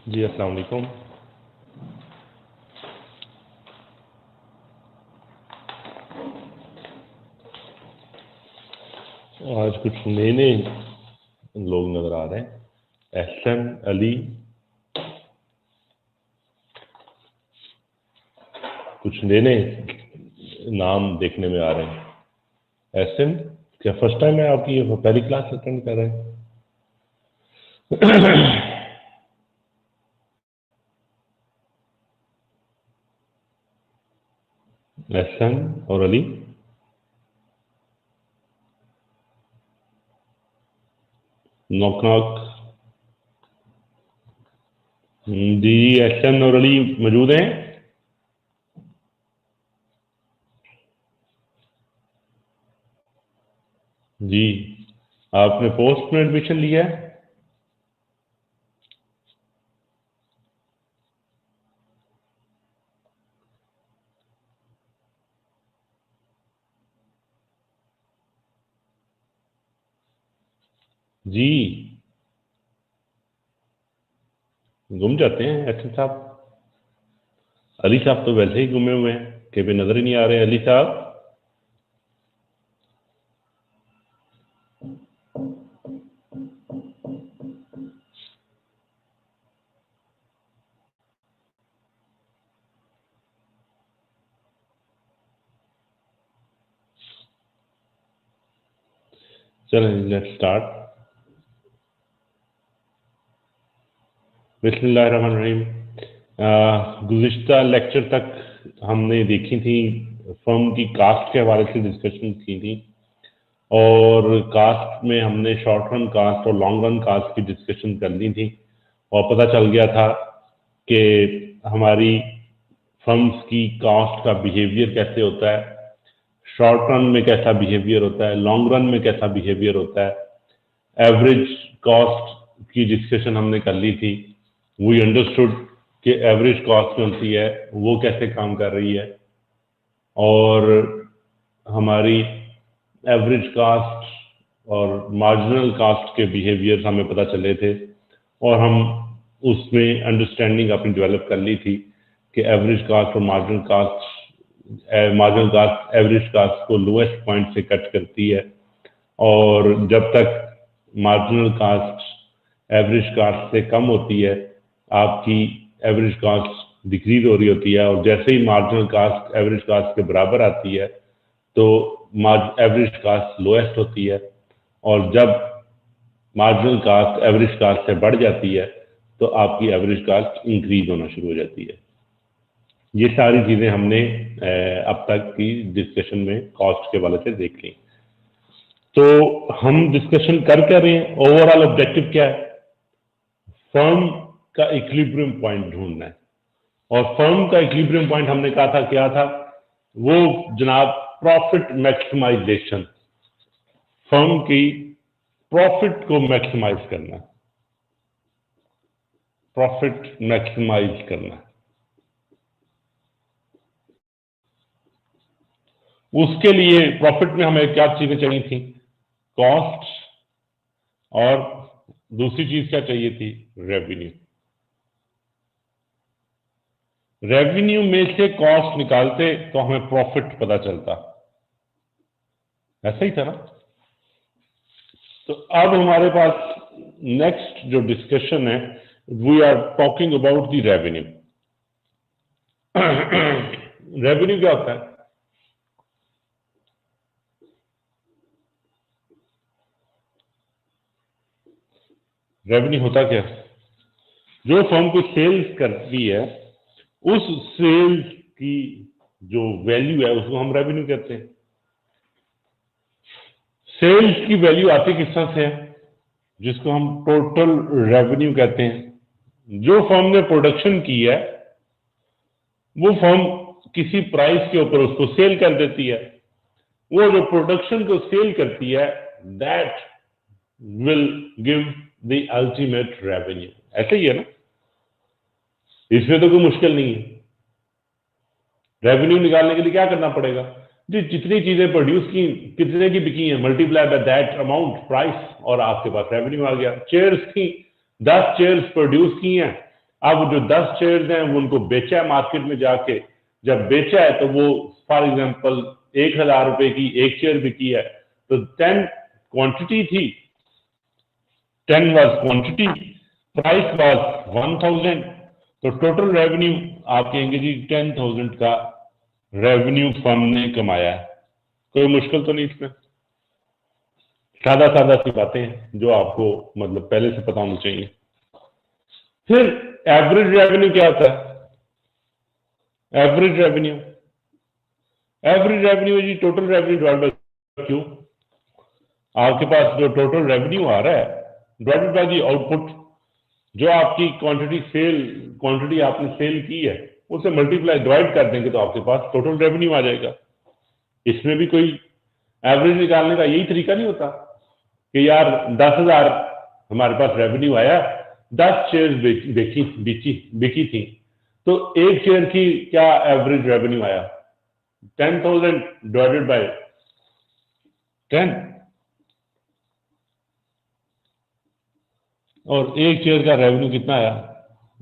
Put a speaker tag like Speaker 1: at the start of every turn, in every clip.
Speaker 1: जी अस्सलाम वालेकुम। आज कुछ नए लोग नज़र आ रहे हैं। एहसन अली, कुछ नए नाम देखने में आ रहे हैं। एहसन, क्या फर्स्ट टाइम है आपकी, ये पहली क्लास अटेंड कर रहे हैं? एहसन और अली, नॉक नॉक। जी, एहसन और अली मौजूद हैं? जी, आपने पोस्ट में एडमिशन लिया है? जी, गुम जाते हैं एहसन साहब। अली साहब तो वैसे ही गुमे हुए हैं, कहीं पे नजर ही नहीं आ रहे। अली साहब, चलें लेट्स स्टार्ट। बिस्मिल्लाहिर्रहमानिर्रहीम। गुज़िश्ता लेक्चर तक हमने देखी थी, फर्म की कास्ट के हवाले से डिस्कशन की थी, और कास्ट में हमने शॉर्ट रन कास्ट और लॉन्ग रन कास्ट की डिस्कशन कर ली थी, और पता चल गया था कि हमारी फर्म्स की कास्ट का बिहेवियर कैसे होता है, शॉर्ट रन में कैसा बिहेवियर होता है, लॉन्ग रन में कैसा बिहेवियर होता है। एवरेज कॉस्ट की डिस्कशन हमने कर ली थी। वी अंडरस्टूड कि एवरेज कॉस्ट जो होती है वो कैसे काम कर रही है, और हमारी एवरेज कास्ट और मार्जिनल कास्ट के बिहेवियर हमें पता चले थे, और हम उसमें अंडरस्टैंडिंग अपनी डेवलप कर ली थी कि एवरेज कास्ट और मार्जिनल कास्ट एवरेज कास्ट को लोएस्ट पॉइंट से कट करती है, और जब तक मार्जिनल कास्ट एवरेज कास्ट से कम होती है आपकी एवरेज कास्ट डिक्रीज हो रही होती है, और जैसे ही मार्जिनल कास्ट एवरेज कास्ट के बराबर आती है तो एवरेज कास्ट लोएस्ट होती है, और जब मार्जिनल कास्ट एवरेज कास्ट से बढ़ जाती है तो आपकी एवरेज कास्ट इंक्रीज होना शुरू हो जाती है। ये सारी चीज़ें हमने अब तक की डिस्कशन में कॉस्ट के हवाले से देख ली। तो हम डिस्कशन कर क्या रहे हैं, ओवरऑल ऑब्जेक्टिव क्या है? फर्म का इक्विलिब्रियम पॉइंट ढूंढना है, और फर्म का इक्विलिब्रियम पॉइंट हमने कहा था क्या था? वो जनाब प्रॉफिट मैक्सिमाइजेशन, फर्म की प्रॉफिट को मैक्सिमाइज करना, प्रॉफिट मैक्सिमाइज करना। उसके लिए प्रॉफिट में हमें क्या चीजें चाहिए थी? कॉस्ट, और दूसरी चीज क्या चाहिए थी? रेवेन्यू। रेवेन्यू में से कॉस्ट निकालते तो हमें प्रॉफिट पता चलता, ऐसा ही था ना? तो अब हमारे पास नेक्स्ट जो डिस्कशन है, we are talking about the revenue. Revenue क्या होता है? रेवेन्यू होता क्या है? जो फर्म को सेल्स करती है उस सेल्स की जो वैल्यू है उसको हम रेवेन्यू कहते हैं। सेल्स की वैल्यू आती किस तरह से है? जिसको हम टोटल रेवेन्यू कहते हैं। जो फर्म ने प्रोडक्शन की है वो फर्म किसी प्राइस के ऊपर उसको सेल कर देती है, वो जो प्रोडक्शन को सेल करती है that will give the ultimate revenue. ऐसे ही है ना? इसमें तो कोई मुश्किल नहीं है। रेवेन्यू निकालने के लिए क्या करना पड़ेगा जी? जितनी चीजें प्रोड्यूस की, कितने की बिकी है, multiply by that amount price, और आपके पास रेवेन्यू आ गया। चेयर्स की 10 चेयर्स प्रोड्यूस की हैं अब जो 10 शेयर्स हैं वो उनको बेचा है मार्केट में जाके, जब बेचा है तो वो फॉर एग्जांपल 1000 रुपए की एक शेयर बिकी है, तो 10 क्वांटिटी थी, 10 वाज क्वांटिटी, प्राइस वाज 1000, तो टोटल रेवेन्यू आप कहेंगे जी 10,000 का रेवेन्यू फर्म ने कमाया है। कोई मुश्किल तो नहीं इसमें, सादा सादा सी बातें हैं जो आपको मतलब पहले से पता होना चाहिए। फिर एवरेज रेवेन्यू क्या होता है? एवरेज रेवेन्यू, एवरेज रेवेन्यू है जी total revenue divide by Q. आपके पास जो टोटल रेवेन्यू आ रहा है डिवाइडेड बाय दी आउटपुट, जो आपकी क्वांटिटी आपने सेल की है उसे मल्टीप्लाई डिवाइड कर देंगे तो आपके पास टोटल रेवेन्यू आ जाएगा। इसमें भी कोई एवरेज निकालने का यही तरीका नहीं होता कि यार 10,000 हमारे पास रेवेन्यू आया, 10 शेयर बिकी थी, तो एक शेयर की क्या एवरेज रेवेन्यू आया? 10,000 डिवाइडेड बाय 10, और एक शेयर का रेवेन्यू कितना आया?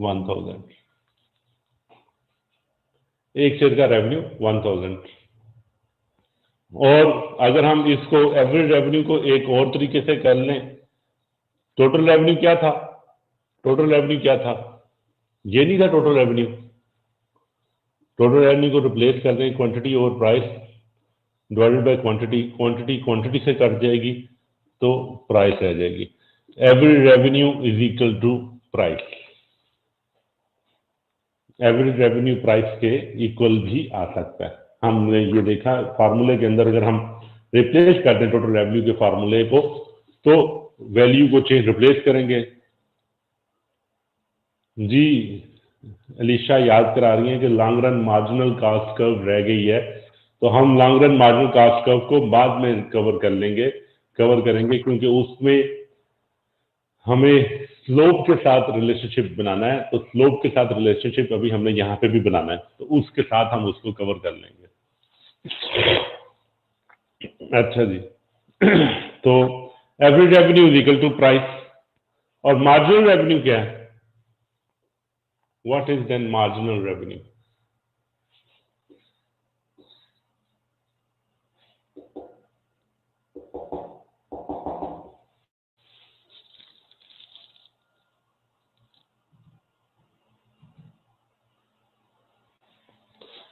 Speaker 1: 1000। एक शेयर का रेवेन्यू 1000। और अगर हम इसको एवरेज रेवेन्यू को एक और तरीके से कर लें, टोटल रेवेन्यू क्या था? टोटल रेवेन्यू क्या था? ये नहीं था टोटल रेवेन्यू। टोटल रेवेन्यू को रिप्लेस कर दें क्वांटिटी और price divided by quantity, quantity से कट जाएगी तो प्राइस रह जाएगी। Average revenue is equal to price. Average revenue price के इक्वल भी आ सकता है। हमने ये देखा फार्मूले के अंदर, अगर हम रिप्लेस करते हैं टोटल रेवेन्यू के फार्मूले को, तो वैल्यू को चेंज रिप्लेस करेंगे। जी अलीशा याद करा रही है कि long run marginal cost curve रह गई है, तो हम long run marginal cost curve को बाद में कवर करेंगे, क्योंकि उसमें हमें स्लोप के साथ रिलेशनशिप बनाना है। तो स्लोप के साथ रिलेशनशिप अभी हमने यहाँ पे भी बनाना है, तो उसके साथ हम उसको कवर कर लेंगे। अच्छा जी तो average revenue is equal to price, और मार्जिनल रेवेन्यू क्या है? What is then marginal revenue?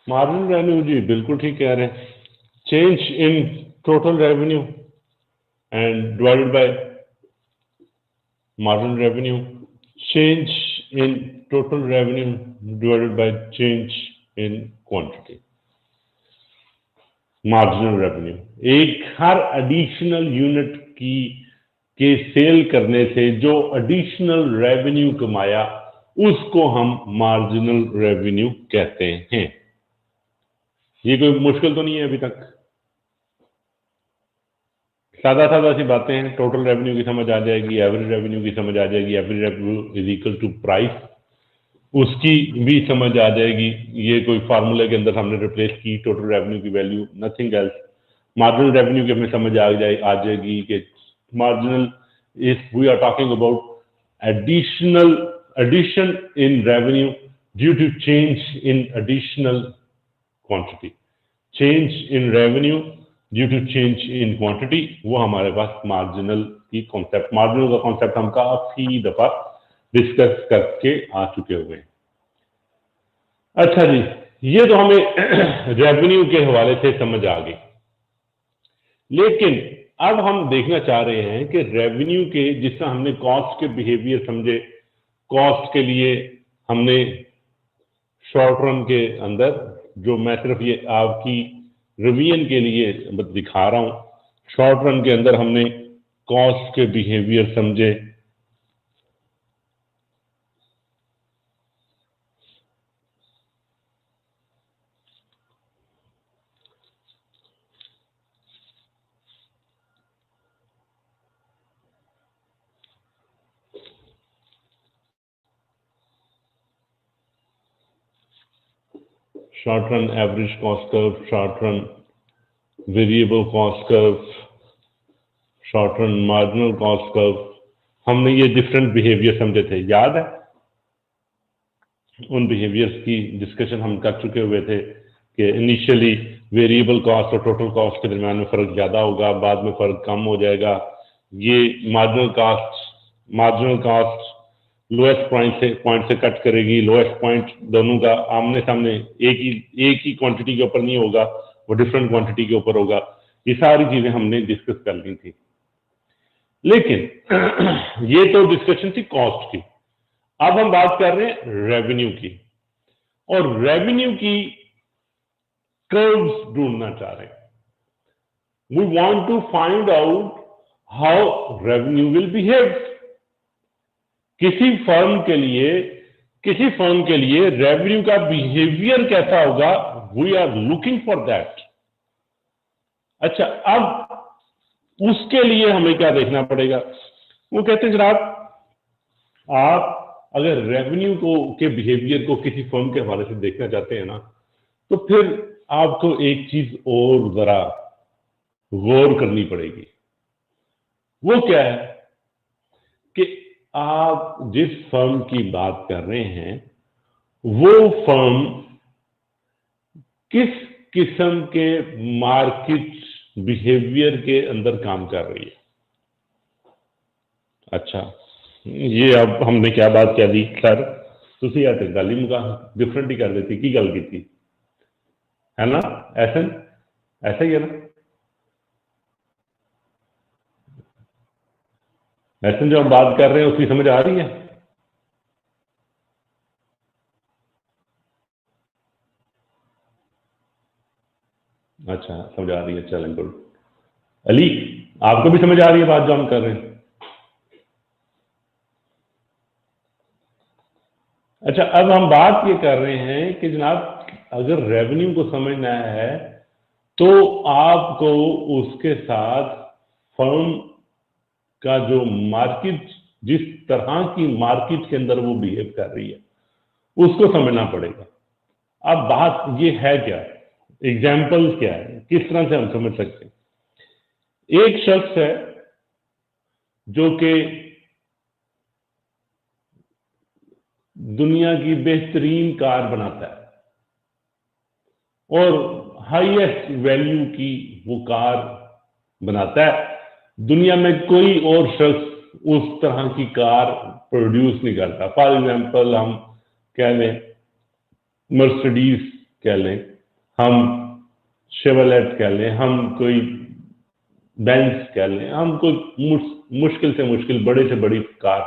Speaker 1: Marginal revenue जी बिल्कुल ठीक कह रहे हैं, change in total revenue and divided by marginal revenue, change in total revenue divided by change in quantity. Marginal revenue, एक हर एडिशनल यूनिट की के सेल करने से जो एडिशनल रेवेन्यू कमाया उसको हम मार्जिनल रेवेन्यू कहते हैं। ये कोई मुश्किल तो नहीं है अभी तक, सादा सादा सी बातें हैं। टोटल रेवेन्यू की समझ आ जाएगी, एवरेज रेवेन्यू की समझ आ जाएगी, average revenue is equal to price, उसकी भी समझ आ जाएगी। ये कोई फार्मूले के अंदर हमने रिप्लेस की टोटल रेवेन्यू की value, nothing else. Marginal revenue की हमें समझ आ जाएगी कि marginal if we are talking about addition in revenue due to change in additional quantity, change in revenue due to change in quantity, वो हमारे पास मार्जिनल की कॉन्सेप्ट, मार्जिनल का कॉन्सेप्ट हम काफी दफा डिस्कस करके आ चुके हुए हैं। अच्छा जी, ये तो हमें रेवेन्यू के हवाले से समझ आ गई, लेकिन अब हम देखना चाह रहे हैं कि रेवेन्यू के, जिस तरह हमने कॉस्ट के बिहेवियर समझे, कॉस्ट के लिए हमने शॉर्ट रन के अंदर, जो मैं सिर्फ ये आपकी रिवीजन के लिए दिखा रहा हूं, शॉर्ट रन के अंदर हमने कॉस्ट के बिहेवियर समझे, short run average cost curve, short run variable cost curve, short run marginal cost curve, हमने ये डिफरेंट बिहेवियर समझे थे, याद है? उन बिहेवियर्स की डिस्कशन हम कर चुके हुए थे कि इनिशियली वेरिएबल कॉस्ट और टोटल कॉस्ट के दरमियान में फ़र्क ज़्यादा होगा, बाद में फ़र्क कम हो जाएगा। ये मार्जिनल कॉस्ट लोएस्ट पॉइंट से कट करेगी, लोएस्ट पॉइंट दोनों का आमने सामने एक ही क्वांटिटी के ऊपर नहीं होगा, वो डिफरेंट क्वांटिटी के ऊपर होगा। ये सारी चीज़ें हमने डिस्कस कर ली थी। लेकिन ये तो डिस्कशन थी कॉस्ट की। अब हम बात कर रहे हैं रेवेन्यू की, और रेवेन्यू की कर्व्स ढूंढना चाह रहे हैं। We want to find out how revenue will behave. किसी फर्म के लिए रेवेन्यू का बिहेवियर कैसा होगा, we are looking for that. अच्छा, अब उसके लिए हमें क्या देखना पड़ेगा? वो कहते हैं जनाब, आप अगर रेवेन्यू के बिहेवियर को किसी फर्म के हवाले से देखना चाहते हैं ना, तो फिर आपको एक चीज और जरा गौर करनी पड़ेगी। वो क्या है कि आप जिस फर्म की बात कर रहे हैं, वो फर्म किस किस्म के मार्केट बिहेवियर के अंदर काम कर रही है। अच्छा, ये अब हमने क्या बात कह दी सर, तुसी या तो गल ही मुका डिफरेंट ही कर देती, की गल की थी, है ना? ऐसा ही है ना? ऐसे जो हम बात कर रहे हैं उसकी समझ आ रही है? अच्छा, समझ आ रही है, चलें गुड। अली, आपको भी समझ आ रही है बात जो हम कर रहे हैं? अच्छा, अब हम बात ये कर रहे हैं कि जनाब, अगर रेवेन्यू को समझना है तो आपको उसके साथ फर्म का जो मार्केट, जिस तरह की मार्केट के अंदर वो बिहेव कर रही है, उसको समझना पड़ेगा। अब बात ये है क्या, एग्जाम्पल क्या है, किस तरह से हम समझ सकते हैं? एक शख्स है जो कि दुनिया की बेहतरीन कार बनाता है और हाईएस्ट वैल्यू की वो कार बनाता है। दुनिया में कोई और शख्स उस तरह की कार प्रोड्यूस नहीं करता। फॉर एग्जांपल हम कह लें मर्सिडीज कह लें, हम शेवलेट कह लें, हम कोई बेंज कह लें, हम कोई मुश्किल से मुश्किल बड़े से बड़ी कार,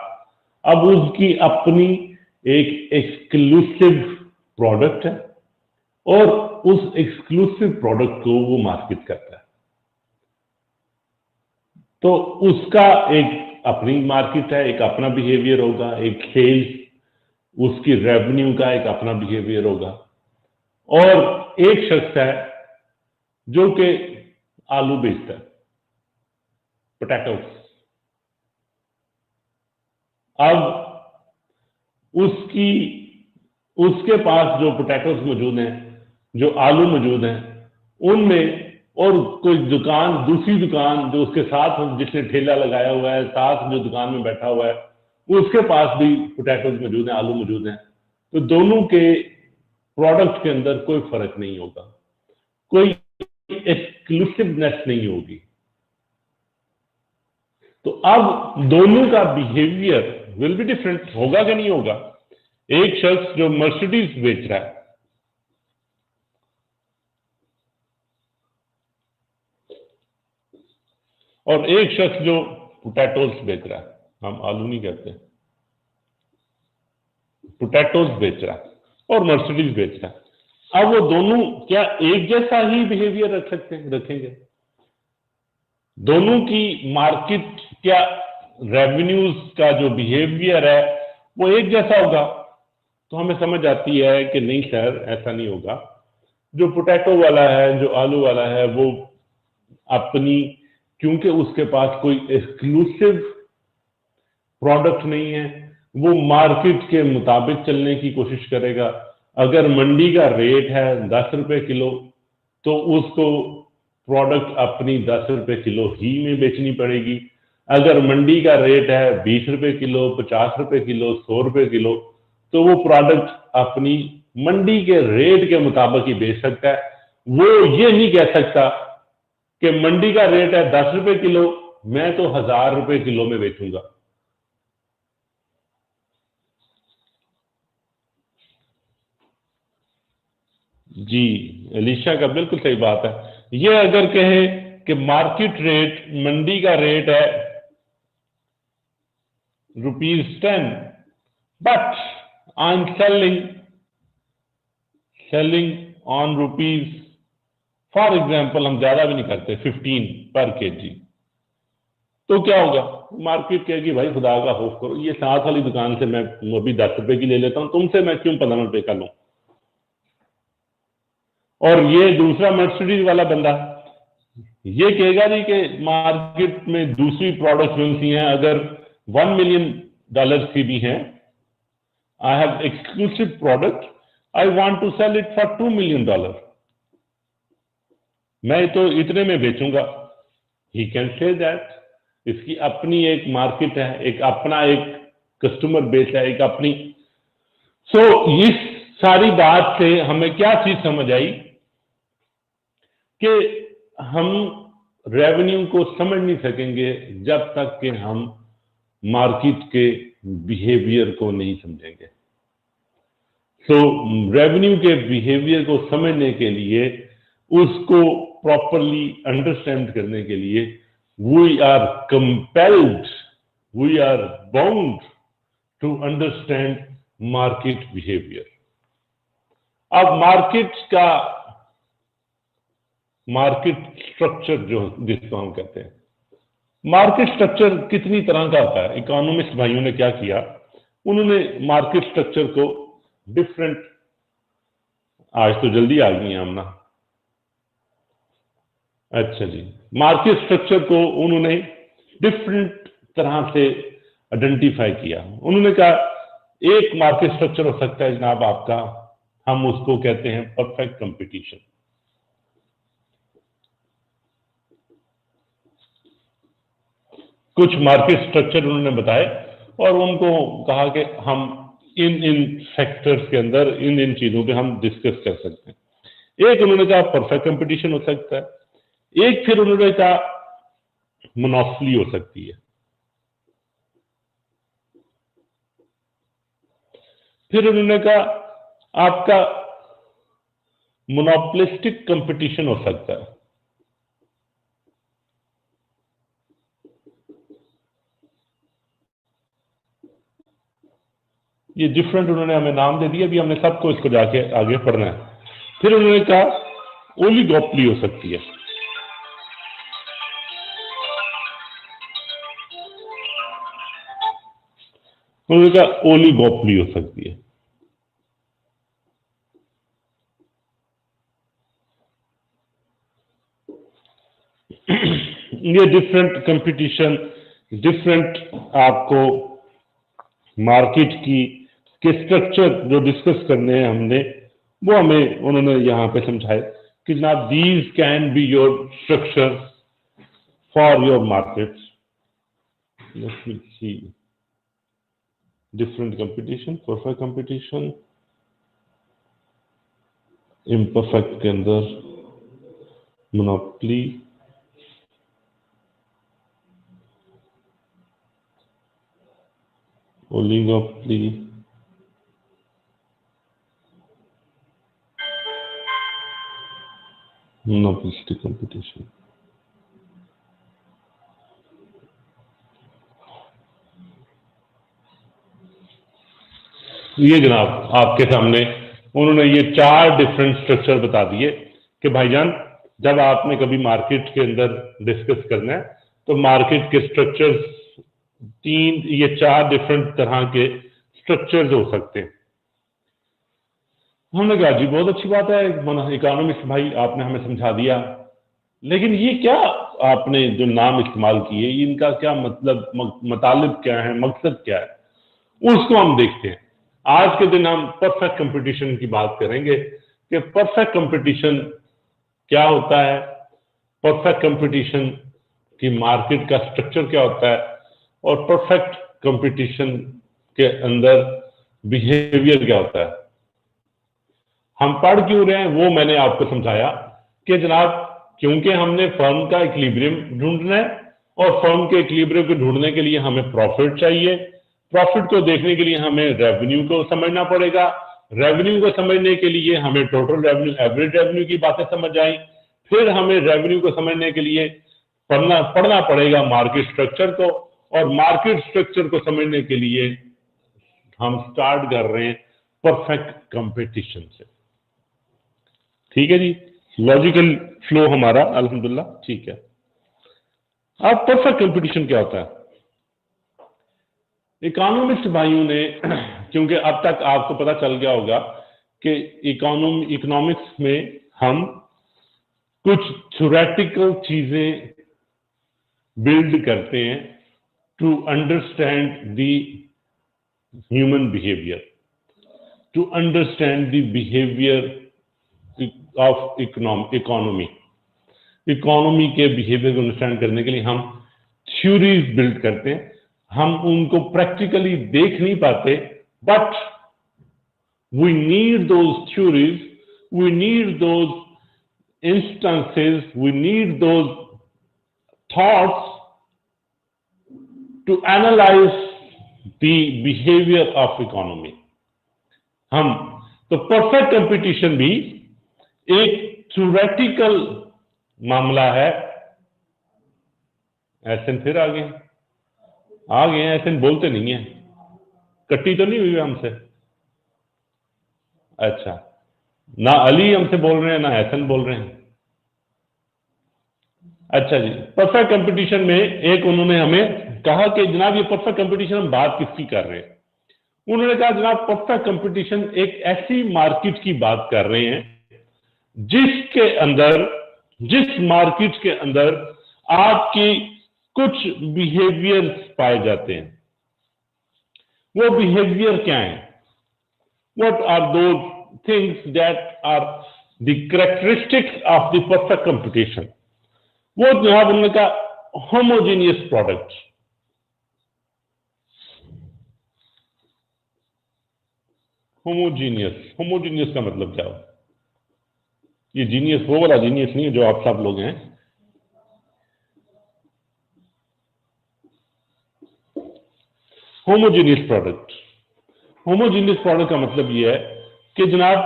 Speaker 1: अब उसकी अपनी एक एक्सक्लूसिव प्रोडक्ट है और उस एक्सक्लूसिव प्रोडक्ट को वो मार्केट करता है। तो उसका एक अपनी मार्केट है, एक अपना बिहेवियर होगा, एक सेल्स, उसकी रेवेन्यू का एक अपना बिहेवियर होगा। और एक शख्स है जो कि आलू बेचता है, पोटैटोस। अब उसके पास जो पोटैटोस मौजूद हैं, जो आलू मौजूद हैं, उनमें और कोई दुकान, दूसरी दुकान जो उसके साथ, जिसने ठेला लगाया हुआ है, साथ जो दुकान में बैठा हुआ है, उसके पास भी पोटैटोस मौजूद हैं, आलू मौजूद हैं। तो दोनों के प्रोडक्ट के अंदर कोई फर्क नहीं होगा, कोई एक्सक्लूसिवनेस नहीं होगी। तो अब दोनों का बिहेवियर विल बी डिफरेंट, होगा कि नहीं होगा? एक शख्स जो मर्सिडीज बेच रहा है और एक शख्स जो पोटैटोस बेच रहा है, हम आलू नहीं कहते, पोटैटोस बेच रहा है और मर्सिडीज बेच रहा है, अब वो दोनों क्या एक जैसा ही बिहेवियर रखेंगे? दोनों की मार्केट, क्या रेवेन्यूज का जो बिहेवियर है वो एक जैसा होगा? तो हमें समझ आती है कि नहीं सर, ऐसा नहीं होगा। जो पोटैटो वाला है, जो आलू वाला है, वो अपनी, क्योंकि उसके पास कोई एक्सक्लूसिव प्रोडक्ट नहीं है, वो मार्केट के मुताबिक चलने की कोशिश करेगा। अगर मंडी का रेट है 10 रुपए किलो, तो उसको प्रोडक्ट अपनी 10 रुपए किलो ही में बेचनी पड़ेगी। अगर मंडी का रेट है 20 रुपए किलो, 50 रुपए किलो, 100 रुपए किलो, तो वो प्रोडक्ट अपनी मंडी के रेट के मुताबिक ही बेच सकता है। वो ये नहीं कह सकता कि मंडी का रेट है 10 रुपए किलो, मैं तो 1000 रुपए किलो में बेचूंगा। जी, अलीशा का बिल्कुल सही बात है। ये अगर कहे कि मार्केट रेट, मंडी का रेट है ₹10, but I am selling on rupees, for example हम ज्यादा भी नहीं करते, 15 पर केजी, तो क्या होगा? मार्केट कहेगी भाई खुदा का खौफ करो, ये साथ वाली दुकान से मैं अभी 10 रुपए की ले लेता हूं, तुमसे मैं क्यों 15 रुपए का लूं? और ये दूसरा मर्सिडीज वाला बंदा ये कहेगा नहीं कि मार्केट में दूसरी प्रोडक्ट्स कौन सी हैं, अगर $1 मिलियन की भी हैं, I have exclusive product, I want to sell it for $2 million, मैं तो इतने में बेचूंगा। He can say that. इसकी अपनी एक मार्केट है, एक अपना एक कस्टमर बेस है, एक अपनी। सो इस सारी बात से हमें क्या चीज समझ आई कि हम रेवेन्यू को समझ नहीं सकेंगे जब तक कि हम मार्केट के बिहेवियर को नहीं समझेंगे। सो रेवेन्यू के बिहेवियर को समझने के लिए, उसको प्रॉपरली अंडरस्टैंड करने के लिए, we are compelled, we are bound to understand market behaviour. अब मार्केट स्ट्रक्चर जो जिसको हम कहते हैं, मार्केट स्ट्रक्चर कितनी तरह का होता है? इकोनॉमिस्ट भाइयों ने क्या किया, उन्होंने मार्केट स्ट्रक्चर को डिफरेंट, आज तो जल्दी आ गई हैं हम ना, अच्छा जी, मार्केट स्ट्रक्चर को उन्होंने डिफरेंट तरह से आइडेंटिफाई किया। उन्होंने कहा एक मार्केट स्ट्रक्चर हो सकता है जनाब आपका, हम उसको कहते हैं परफेक्ट कंपटीशन। कुछ मार्केट स्ट्रक्चर उन्होंने बताए और उनको कहा कि हम इन सेक्टर्स के अंदर इन चीजों पे हम डिस्कस कर सकते हैं। एक उन्होंने कहा परफेक्ट कंपटीशन हो सकता है, एक फिर उन्होंने कहा मोनोपोली हो सकती है, फिर उन्होंने कहा आपका मोनोपोलिस्टिक कंपटीशन हो सकता है। ये डिफरेंट उन्होंने हमें नाम दे दिया, अभी हमने सबको इसको जाके आगे पढ़ना है। फिर उन्होंने कहा ओलिगोपोली हो सकती है, उन्होंने कहा ओलिगोपोली हो सकती है। ये डिफरेंट कंपटीशन, डिफरेंट आपको मार्केट की के स्ट्रक्चर जो डिस्कस करने हैं हमने, वो हमें उन्होंने यहां पे समझाए कि जनाब these can be your structure for your markets. Let me see, different competition, perfect competition, imperfect के अंदर मोनोपोली, ओलिगोपोली, मोनोपोलिस्टिक कंपटीशन। ये जनाब आपके सामने उन्होंने ये 4 डिफरेंट स्ट्रक्चर बता दिए कि भाईजान जब आपने कभी मार्केट के अंदर डिस्कस करना है तो मार्केट के स्ट्रक्चर्स 4 डिफरेंट तरह के स्ट्रक्चर्स हो सकते हैं। हमने कहा जी बहुत अच्छी बात है इकोनॉमिस्ट भाई, आपने हमें समझा दिया, लेकिन ये क्या आपने जो नाम इस्तेमाल किए इनका क्या मतलब, मतलब क्या है, मकसद क्या है, उसको हम देखते हैं। आज के दिन हम परफेक्ट कंपटीशन की बात करेंगे कि परफेक्ट कंपटीशन क्या होता है, परफेक्ट कंपटीशन की मार्केट का स्ट्रक्चर क्या होता है, और परफेक्ट कंपटीशन के अंदर बिहेवियर क्या होता है। हम पढ़ क्यों रहे हैं वो मैंने आपको समझाया कि जनाब क्योंकि हमने फर्म का इक्विलिब्रियम ढूंढना है और फर्म के इक्विलिब्रियम को ढूंढने के लिए हमें प्रॉफिट चाहिए। प्रॉफिट को देखने के लिए हमें रेवेन्यू को समझना पड़ेगा। रेवेन्यू को समझने के लिए हमें टोटल रेवेन्यू, एवरेज रेवेन्यू की बातें समझ आई। फिर हमें रेवेन्यू को समझने के लिए पढ़ना पड़ेगा मार्केट स्ट्रक्चर को, और मार्केट स्ट्रक्चर को समझने के लिए हम स्टार्ट कर रहे हैं परफेक्ट कंपटीशन से। ठीक है जी, लॉजिकल फ्लो हमारा अल्हम्दुलिल्लाह ठीक है। अब परफेक्ट कंपटीशन क्या होता है? इकोनॉमिस्ट भाइयों ने क्योंकि अब तक आपको पता चल गया होगा कि इकोनॉमिक्स में हम कुछ थ्योरेटिकल चीजें बिल्ड करते हैं to understand the human behaviour, to understand the behaviour of economy. Economy के बिहेवियर को अंडरस्टैंड करने के लिए हम थ्योरीज बिल्ड करते हैं। हम उनको प्रैक्टिकली देख नहीं पाते, but we need those theories, we need those instances, we need those thoughts to analyze the behavior of economy। हम तो परफेक्ट कंपटीशन भी एक थ्योरेटिकल मामला है। ऐसे फिर आ गए ऐसे बोलते नहीं है, कट्टी तो नहीं हुई हमसे। अच्छा, ना अली हमसे बोल रहे हैं ना हसन बोल रहे हैं। अच्छा जी, परफेक्ट कंपटीशन में एक उन्होंने हमें कहा कि जनाब ये परफेक्ट कंपटीशन हम बात किसकी कर रहे हैं। उन्होंने कहा जनाब परफेक्ट कंपटीशन एक ऐसी मार्केट की बात कर रहे हैं जिस मार्केट के अंदर आपकी कुछ बिहेवियर पाए जाते हैं। वो बिहेवियर क्या है? What are those things that are the characteristics of the perfect competition? वो जनाब उन्होंने कहा होमोजीनियस प्रोडक्ट। होमोजीनियस का मतलब क्या हो? ये जीनियस वो वाला जीनियस नहीं है जो आप सब लोग हैं। होमोजीनियस प्रोडक्ट का मतलब ये है कि जनाब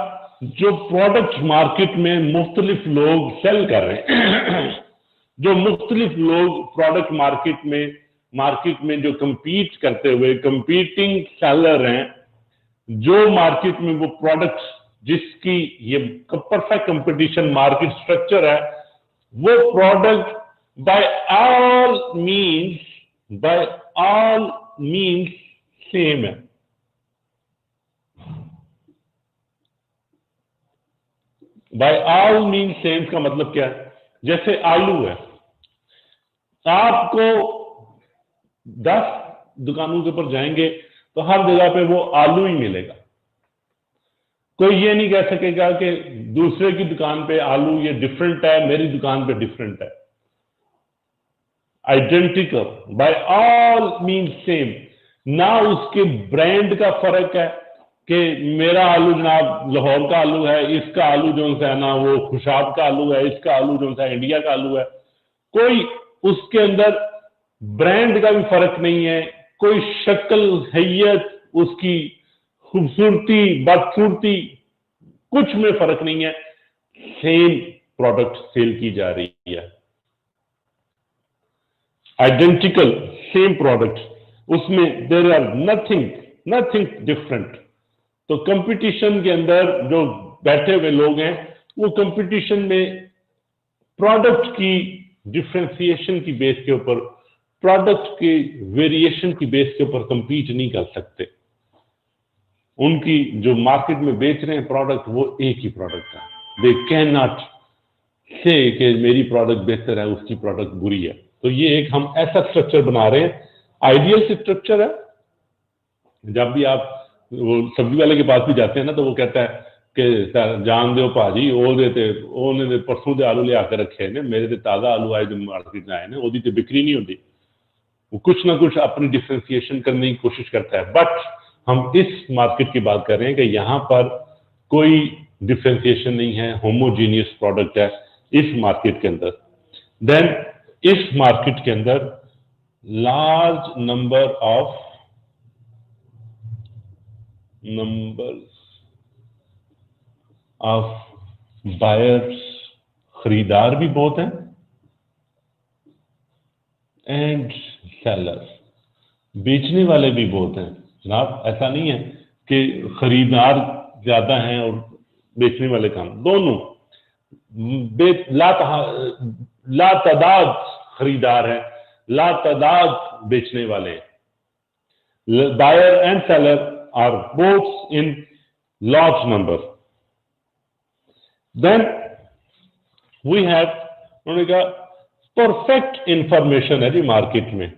Speaker 1: जो प्रोडक्ट मार्केट में मुख्तलिफ लोग सेल कर रहे हैं जो मुख्तलिफ लोग प्रोडक्ट मार्केट में जो कंपीट करते हुए कंपीटिंग सेलर हैं, जो मार्केट में वो प्रोडक्ट जिसकी ये परफेक्ट कंपटीशन मार्केट स्ट्रक्चर है, वो product by all means same है। बाय ऑल मीन सेम का मतलब क्या है? जैसे आलू है, आपको 10 दुकानों के ऊपर जाएंगे तो हर जगह पे वो आलू ही मिलेगा। कोई ये नहीं कह सकेगा कि दूसरे की दुकान पे आलू ये डिफरेंट है, मेरी दुकान पे डिफरेंट है। Identical, by all mean same. ना उसके ब्रांड का फर्क है कि मेरा आलू जनाब लाहौर का आलू है, इसका आलू जो है ना वो खुशाब का आलू है, इसका आलू जो है इंडिया का आलू है। कोई उसके अंदर ब्रांड का भी फर्क नहीं है, कोई शक्ल हैयत उसकी खूबसूरती बदसूरती कुछ में फर्क नहीं है। सेम प्रोडक्ट सेल की जा रही है, आइडेंटिकल सेम प्रोडक्ट, उसमें देयर आर नथिंग डिफरेंट। तो कंपटीशन के अंदर जो बैठे हुए लोग हैं वो कंपटीशन में प्रोडक्ट की डिफरेंशिएशन की बेस के ऊपर, प्रोडक्ट के वेरिएशन की बेस के ऊपर कंपीट नहीं कर सकते। उनकी जो मार्केट में बेच रहे हैं प्रोडक्ट वो एक ही प्रोडक्ट है। दे कैन नॉट से कि मेरी प्रोडक्ट बेहतर है उसकी प्रोडक्ट बुरी है। तो ये एक हम ऐसा स्ट्रक्चर बना रहे हैं, आइडियल स्ट्रक्चर है। जब भी आप वो सब्जी वाले के पास भी जाते हैं ना तो वो कहता है कि जान दो भाजी ਉਹਨੇ परसों के आलू लिया के रखे ने, मेरे तो ताज़ा आलू आए जो मार्केट में आए ने, बिक्री नहीं होती। वो कुछ ना कुछ अपनी डिफरेंशिएशन करने की कोशिश करता है, बट हम इस मार्केट की बात कर रहे हैं कि यहाँ पर कोई डिफ्रेंसिएशन नहीं है, होमोजीनियस प्रोडक्ट है इस मार्केट के अंदर। देन इस मार्केट के अंदर लार्ज नंबर ऑफ बायर्स, खरीदार भी बहुत हैं, एंड सेलर्स, बेचने वाले भी बहुत हैं। जनाब ऐसा नहीं है कि खरीदार ज्यादा हैं और बेचने वाले कम, दोनों लातादाद खरीदार हैं, लातादाद बेचने वाले हैं। Buyer and seller are both in large number. Then we have, उन्होंने कहा परफेक्ट इंफॉर्मेशन है जी मार्केट में,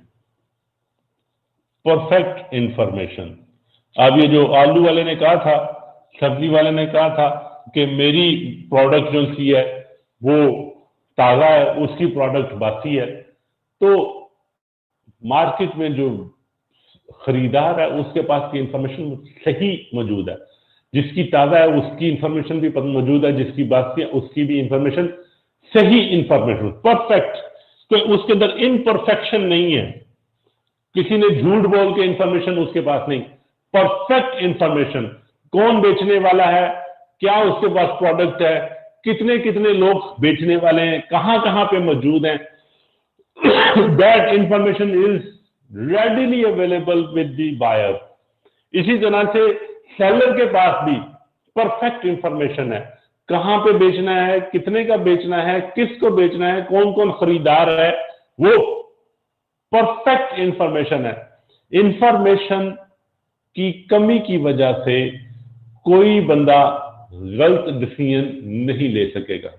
Speaker 1: परफेक्ट इंफॉर्मेशन। अब ये जो आलू वाले ने कहा था, सब्जी वाले ने कहा था कि मेरी प्रोडक्ट जो सी है वो ताज़ा है, उसकी प्रोडक्ट बासी है, तो मार्केट में जो खरीदार है उसके पास की इंफॉर्मेशन सही मौजूद है, जिसकी ताज़ा है उसकी इंफॉर्मेशन भी मौजूद है, जिसकी बासी है उसकी भी इंफॉर्मेशन, सही इंफॉर्मेशन, परफेक्ट। तो उसके अंदर इनपरफेक्शन नहीं है, किसी ने झूठ बोल के इंफॉर्मेशन उसके पास नहीं, परफेक्ट इंफॉर्मेशन। कौन बेचने वाला है, क्या उसके पास प्रोडक्ट है, कितने कितने लोग बेचने वाले हैं, कहां कहां पे मौजूद हैं, that information is readily available with the buyer. इसी तरह से सेलर के पास भी परफेक्ट इंफॉर्मेशन है, कहां पे बेचना है, कितने का बेचना है, किसको बेचना है, कौन कौन खरीदार है, वो परफेक्ट इंफॉर्मेशन है। इंफॉर्मेशन की कमी की वजह से कोई बंदा गलत डिसीजन नहीं ले सकेगा।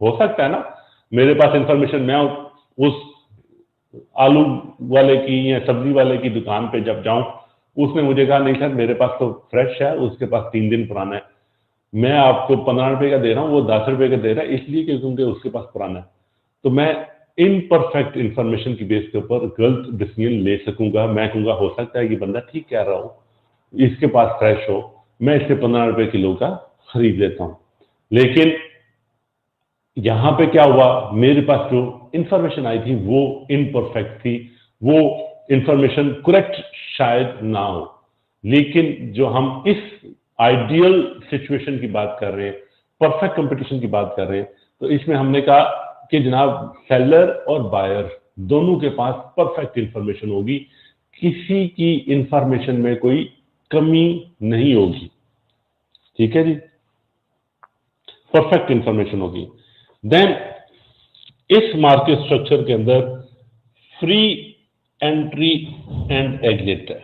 Speaker 1: हो सकता है ना, मेरे पास इंफॉर्मेशन, मैं उस आलू वाले की या सब्जी वाले की दुकान पे जब जाऊं, उसने मुझे कहा नहीं सर मेरे पास तो फ्रेश है, उसके पास 3 दिन पुराना है, मैं आपको 15 रुपए का दे रहा हूं, वो 10 रुपए का दे रहा है, इसलिए क्योंकि उसके पास पुराना है। तो मैं इनपरफेक्ट इंफॉर्मेशन की बेस के ऊपर गलत डिसीजन ले सकूंगा। मैं कहूंगा हो सकता है ये बंदा ठीक कह रहा हो, इसके पास फ्रेश हो, मैं इससे 15 रुपए किलो का खरीद लेता हूं। लेकिन यहां पे क्या हुआ, मेरे पास जो इंफॉर्मेशन आई थी वो इनपरफेक्ट थी, वो इंफॉर्मेशन करेक्ट शायद ना हो। लेकिन जो हम इस आइडियल सिचुएशन की बात कर रहे हैं, परफेक्ट कंपटीशन की बात कर रहे हैं, तो इसमें हमने कहा कि जनाब सेलर और बायर दोनों के पास परफेक्ट इंफॉर्मेशन होगी, किसी की इंफॉर्मेशन में कोई कमी नहीं होगी। ठीक है जी, परफेक्ट इंफॉर्मेशन होगी। देन इस मार्केट स्ट्रक्चर के अंदर फ्री एंट्री एंड एग्जिट है।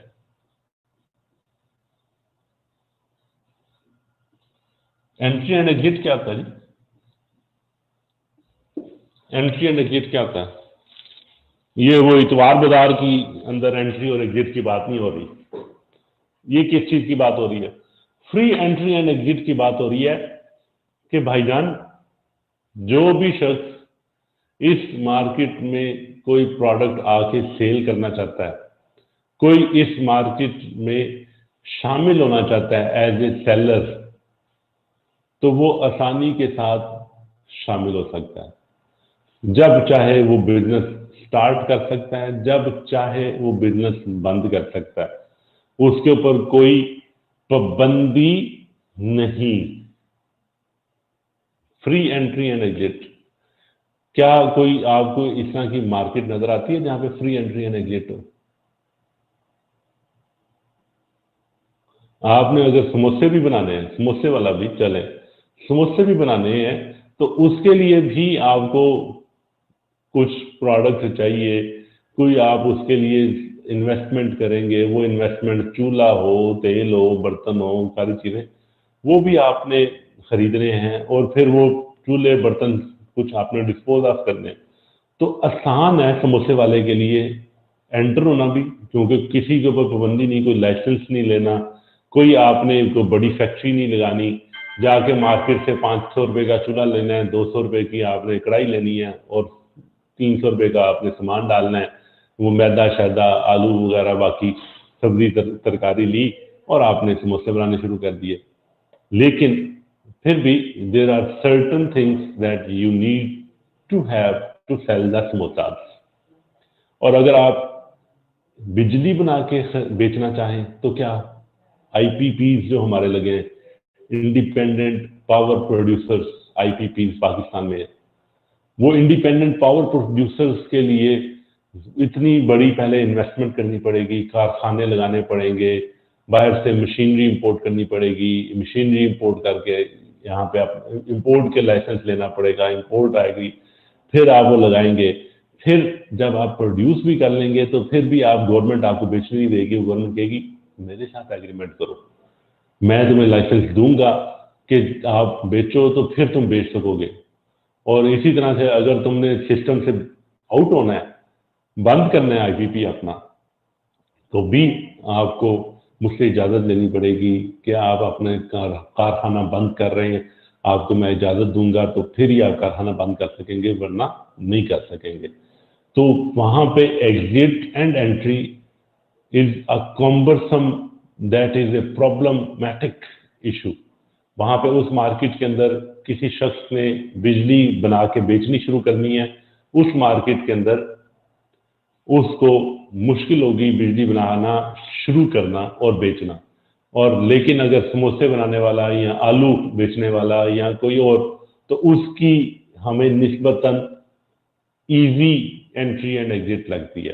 Speaker 1: एंट्री एंड एग्जिट क्या होता है जी? एंट्री एंड एग्जिट क्या होता है? ये वो इतवार बाजार की अंदर एंट्री और एग्जिट की बात नहीं हो रही, ये किस चीज की बात हो रही है? फ्री एंट्री एंड एग्जिट की बात हो रही है कि भाईजान जो भी शख्स इस मार्केट में कोई प्रोडक्ट आके सेल करना चाहता है, कोई इस मार्केट में शामिल होना चाहता है एज ए सेलर, तो वो आसानी के साथ शामिल हो सकता है। जब चाहे वो बिजनेस स्टार्ट कर सकता है, जब चाहे वो बिजनेस बंद कर सकता है, उसके ऊपर कोई पाबंदी नहीं। फ्री एंट्री एंड एग्जिट, क्या कोई आपको इस तरह की मार्केट नजर आती है जहां पे फ्री एंट्री एंड एग्जिट हो? आपने अगर समोसे भी बनाने हैं, समोसे वाला भी चले, समोसे भी बनाने हैं, तो उसके लिए भी आपको कुछ प्रोडक्ट चाहिए, कोई आप उसके लिए इन्वेस्टमेंट करेंगे, वो इन्वेस्टमेंट चूल्हा हो, तेल हो, बर्तन हो, सारी चीजें वो भी आपने खरीदने हैं, और फिर वो चूल्हे बर्तन कुछ आपने डिस्पोज ऑफ करने हैं। तो आसान है समोसे वाले के लिए एंटर होना भी, क्योंकि किसी के ऊपर पाबंदी नहीं, कोई लाइसेंस नहीं लेना, कोई आपने कोई बड़ी फैक्ट्री नहीं लगानी, जाके मार्केट से 500 रुपए का चूल्हा लेना है, 200 रुपए की आपने कढ़ाई लेनी है, और 300 रुपए का आपने सामान डालना है, वो मैदा शैदा आलू वगैरह बाकी सब्जी तरकारी ली और आपने समोसे बनाने शुरू कर दिए। लेकिन फिर भी there are certain things that you need to have to sell the samosas. और अगर आप बिजली बना के बेचना चाहें तो क्या आईपीपीज जो हमारे लगे हैं, independent power producers, IPPs Pakistan में है, वो इंडिपेंडेंट पावर प्रोड्यूसर्स के लिए इतनी बड़ी पहले इन्वेस्टमेंट करनी पड़ेगी, कारखाने लगाने पड़ेंगे, बाहर से मशीनरी इंपोर्ट करनी पड़ेगी, मशीनरी इंपोर्ट करके यहाँ पे आप इंपोर्ट के लाइसेंस लेना पड़ेगा, इंपोर्ट आएगी, फिर आप वो लगाएंगे, फिर जब आप प्रोड्यूस भी कर लेंगे तो फिर भी आप गवर्नमेंट आपको बेचने नहीं देगी। गवर्नमेंट कहेगी मेरे साथ एग्रीमेंट करो, मैं तुम्हें लाइसेंस दूंगा कि आप बेचो तो फिर तुम बेच सकोगे। और इसी तरह से अगर तुमने सिस्टम से आउट होना है, बंद करना है आईपीपी अपना, तो भी आपको मुझसे इजाजत लेनी पड़ेगी कि आप अपने कारखाना बंद कर रहे हैं, आपको मैं इजाजत दूंगा तो फिर ही आप कारखाना बंद कर सकेंगे, वरना नहीं कर सकेंगे। तो वहां पे exit and entry is a cumbersome, that is a problematic issue. वहां पे उस मार्केट के अंदर किसी शख्स ने बिजली बना के बेचनी शुरू करनी है, उस मार्केट के अंदर उसको मुश्किल होगी बिजली बनाना शुरू करना और बेचना। और लेकिन अगर समोसे बनाने वाला या आलू बेचने वाला या कोई और, तो उसकी हमें निस्बतन इजी एंट्री एंड एग्जिट लगती है।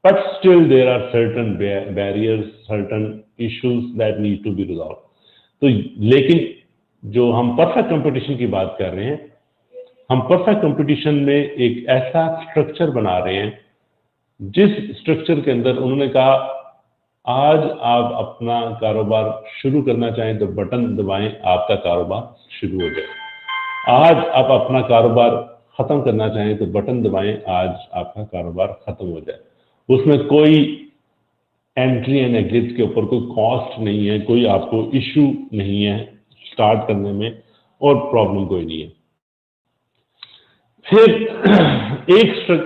Speaker 1: But still there are certain barriers, certain issues that need to be resolve. तो लेकिन जो हम परफेक्ट कंपटीशन की बात कर रहे हैं, हम परफेक्ट कंपटीशन में एक ऐसा स्ट्रक्चर बना रहे हैं जिस स्ट्रक्चर के अंदर उन्होंने कहा आज आप अपना कारोबार शुरू करना चाहें तो बटन दबाएं, आपका कारोबार शुरू हो जाए। आज आप अपना कारोबार खत्म करना चाहें तो बटन दबाएं, आज आपका कारोबार खत्म हो जाए। उसमें कोई एंट्री एंड एग्जिट के ऊपर कोई कॉस्ट नहीं है, कोई आपको इश्यू नहीं है स्टार्ट करने में, और प्रॉब्लम कोई नहीं है। फिर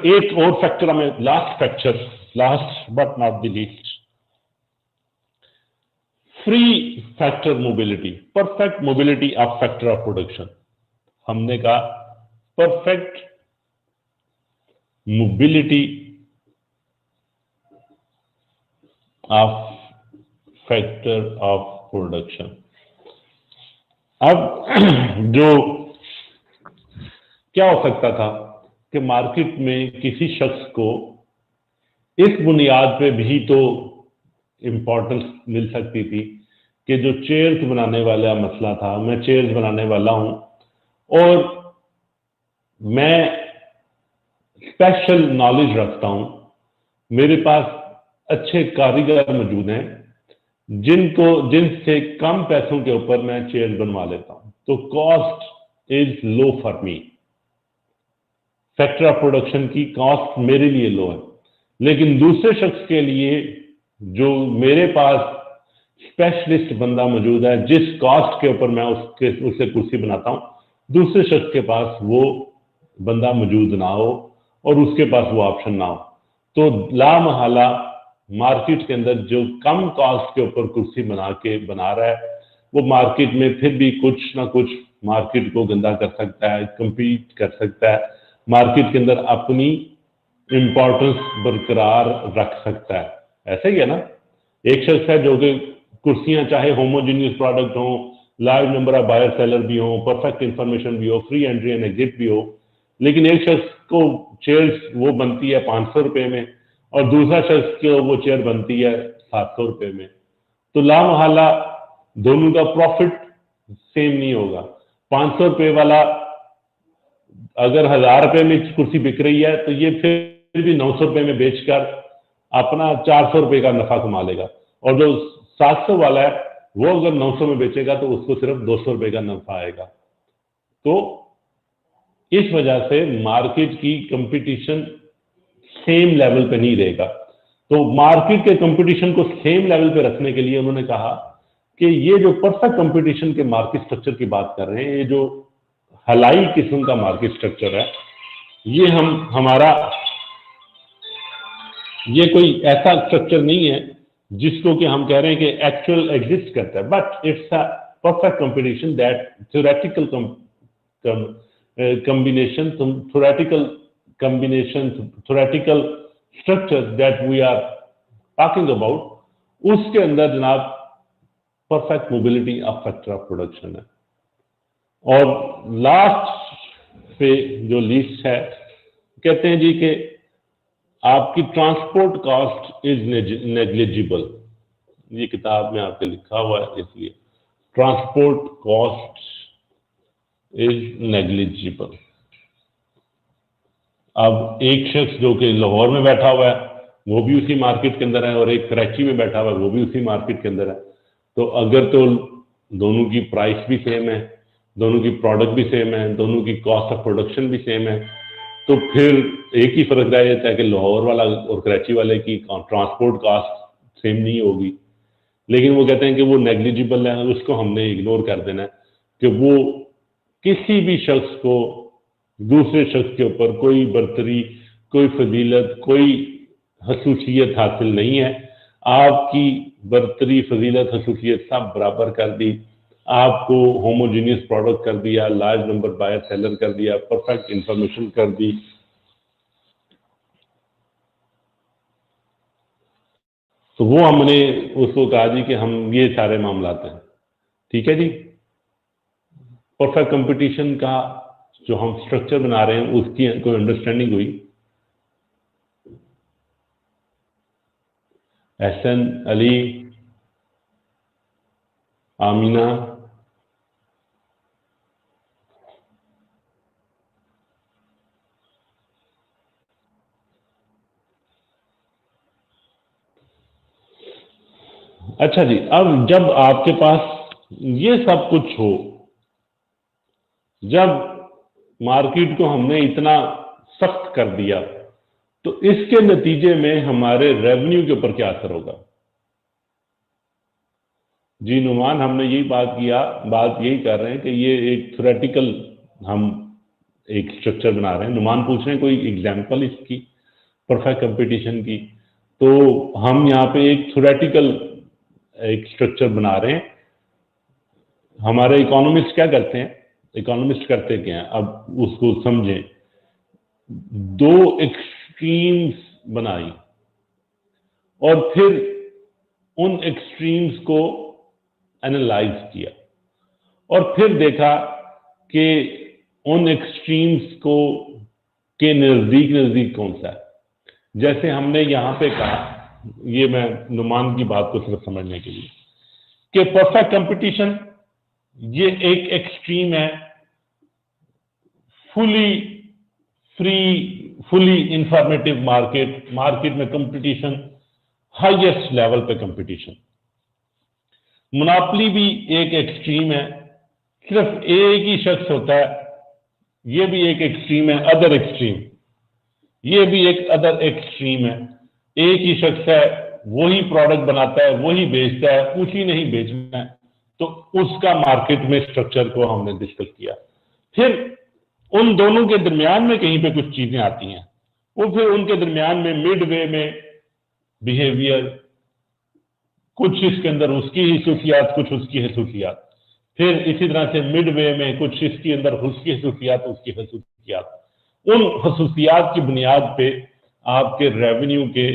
Speaker 1: एक और फैक्टर हमें, last but not the least, free factor mobility, perfect mobility of factor of production. हमने कहा perfect mobility of factor of production. अब जो क्या हो सकता था कि मार्केट में किसी शख्स को इस बुनियाद पे भी तो इम्पोर्टेंस मिल सकती थी कि जो चेयर्स बनाने वाला मसला था, मैं चेयर्स बनाने वाला हूं और मैं स्पेशल नॉलेज रखता हूं, मेरे पास अच्छे कारीगर मौजूद हैं जिनसे कम पैसों के ऊपर मैं चेयर्स बनवा लेता हूं, तो cost is low for me. Factor of production की कॉस्ट मेरे लिए लो है, लेकिन दूसरे शख्स के लिए जो मेरे पास स्पेशलिस्ट बंदा मौजूद है, जिस कॉस्ट के ऊपर मैं उससे कुर्सी बनाता हूं, दूसरे शख्स के पास वो बंदा मौजूद ना हो और उसके पास वो ऑप्शन ना हो, तो लामहला मार्केट के अंदर जो कम कॉस्ट के ऊपर कुर्सी बना रहा है, वो मार्केट में फिर भी कुछ ना कुछ मार्केट को गंदा कर सकता है, कंपीट कर सकता है, मार्केट के अंदर अपनी इंपॉर्टेंस बरकरार रख सकता है। ऐसा ही है ना, एक शख्स है जो कि कुर्सियां चाहे होमोजीनियस प्रोडक्ट हो, large number of buyer seller भी हो, परफेक्ट इंफॉर्मेशन भी हो, फ्री एंट्री एंड एग्जिट भी हो, लेकिन एक शख्स को चेयर्स वो बनती है 500 रुपए में और दूसरा शख्स को वो चेयर बनती है 700 रुपए में, तो लामहला दोनों का प्रॉफिट सेम नहीं होगा। 500 रुपए वाला अगर 1000 रुपए में कुर्सी बिक रही है तो ये फिर भी 900 रुपए में बेचकर अपना 400 रुपए का नफा कमा लेगा, और जो 700 वाला है वो अगर 900 में बेचेगा तो उसको सिर्फ 200 रुपए का नफा आएगा। तो इस वजह से मार्केट की कंपटीशन सेम लेवल पे नहीं रहेगा। तो मार्केट के कंपटीशन को सेम लेवल पे रखने के लिए उन्होंने कहा कि ये जो परफेक्ट कंपटीशन के मार्केट स्ट्रक्चर की बात कर रहे हैं, ये जो हलाई किस्म का मार्केट स्ट्रक्चर है, ये हमारा ये कोई ऐसा स्ट्रक्चर नहीं है जिसको कि हम कह रहे हैं कि एक्चुअल एग्जिस्ट करता है, but it's a perfect competition that theoretical theoretical structure that we are talking about, उसके अंदर जनाब perfect mobility of factor of production है। और लास्ट पे जो लिस्ट है, कहते हैं जी कि आपकी ट्रांसपोर्ट कॉस्ट इज नेग्लिजिबल। ये किताब में आपके लिखा हुआ है, इसलिए ट्रांसपोर्ट कॉस्ट इज नेग्लिजिबल। अब एक शख्स जो कि लाहौर में बैठा हुआ है वो भी उसी मार्केट के अंदर है, और एक कराची में बैठा हुआ है वो भी उसी मार्केट के अंदर है, तो अगर तो दोनों की प्राइस भी सेम है, दोनों की प्रोडक्ट भी सेम है, दोनों की कॉस्ट ऑफ प्रोडक्शन भी सेम है, तो फिर एक ही फर्क रह जाता है कि लाहौर वाला और कराची वाले की ट्रांसपोर्ट कॉस्ट सेम नहीं होगी। लेकिन वो कहते हैं कि वो नेग्लिजिबल है, उसको हमने इग्नोर कर देना है कि वो किसी भी शख्स को दूसरे शख्स के ऊपर कोई बर्तरी, कोई फजीलत, कोई खसूसियत हासिल नहीं है। आपकी बर्तरी, फजीलत, खसूसियत सब बराबर कर दी, आपको होमोजीनियस प्रोडक्ट कर दिया, लार्ज नंबर बायर सेलर कर दिया, परफेक्ट इंफॉर्मेशन कर दी। तो वो हमने उसको कहा जी कि हम ये सारे मामलात हैं, ठीक है जी। परफेक्ट कंपटीशन का जो हम स्ट्रक्चर बना रहे हैं उसकी कोई अंडरस्टैंडिंग हुई? एहसन, अली, आमीना, अच्छा जी। अब जब आपके पास ये सब कुछ हो, जब मार्केट को हमने इतना सख्त कर दिया, तो इसके नतीजे में हमारे रेवेन्यू के ऊपर क्या असर होगा? जी नुमान, हमने यही बात यही कर रहे हैं कि ये एक थ्योरेटिकल हम एक स्ट्रक्चर बना रहे हैं। नुमान पूछ रहे हैं कोई एग्जांपल इसकी परफेक्ट कंपटीशन की, तो हम यहाँ पे एक थ्योरेटिकल एक स्ट्रक्चर बना रहे हैं। हमारे इकोनॉमिस्ट क्या करते हैं? इकोनॉमिस्ट करते क्या हैं, अब उसको समझें। दो एक्सट्रीम्स बनाई और फिर उन एक्सट्रीम्स को एनालाइज किया और फिर देखा कि उन एक्सट्रीम्स को के नजदीक नजदीक कौन सा है। जैसे हमने यहां पे कहा, ये मैं नुमान की बात को सिर्फ समझने के लिए, कि परफेक्ट कंपटीशन ये एक एक्सट्रीम है, fully free, fully informative market में कंपटीशन, हाईएस्ट लेवल पे कंपटीशन। मोनोपोली भी एक एक्सट्रीम है, सिर्फ एक ही शख्स होता है, ये भी एक एक्सट्रीम है। अदर एक्सट्रीम, ये भी एक अदर एक्सट्रीम है। एक ही शख्स है, वही प्रोडक्ट बनाता है, वही बेचता है, उसी ने ही बेचना है, तो उसका मार्केट में स्ट्रक्चर को हमने डिस्कस किया। फिर उन दोनों के दरमियान में कहीं पे कुछ चीजें आती हैं, वो फिर उनके दरमियान में मिड वे में बिहेवियर, कुछ इसके अंदर उसकी खसूसियात, कुछ उसकी खसूसियात, फिर इसी तरह से मिड वे में कुछ इसके अंदर उसकी खसूसियात, उसकी खसूसियात। उन खसूसियात की बुनियाद पे आपके रेवेन्यू के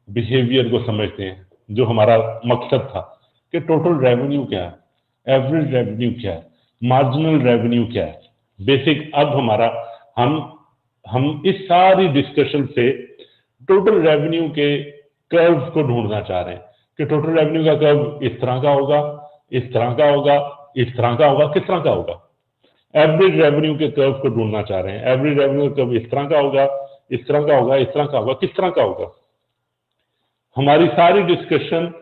Speaker 1: बिहेवियर को समझते हैं, जो हमारा मकसद था कि टोटल रेवेन्यू क्या है, एवरेज रेवेन्यू क्या है, मार्जिनल रेवेन्यू क्या है, बेसिक। अब हमारा हम इस सारी डिस्कशन से टोटल रेवेन्यू के कर्व को ढूंढना चाह रहे हैं कि टोटल रेवेन्यू का कर्व इस तरह का होगा, इस तरह का होगा, इस तरह का होगा, किस तरह का होगा। एवरेज रेवेन्यू के कर्व को ढूंढना चाह रहे हैं, एवरेज रेवेन्यू का कर्व इस तरह का होगा, इस तरह का होगा, इस तरह का होगा, किस तरह का होगा। हमारी सारी डिस्कशन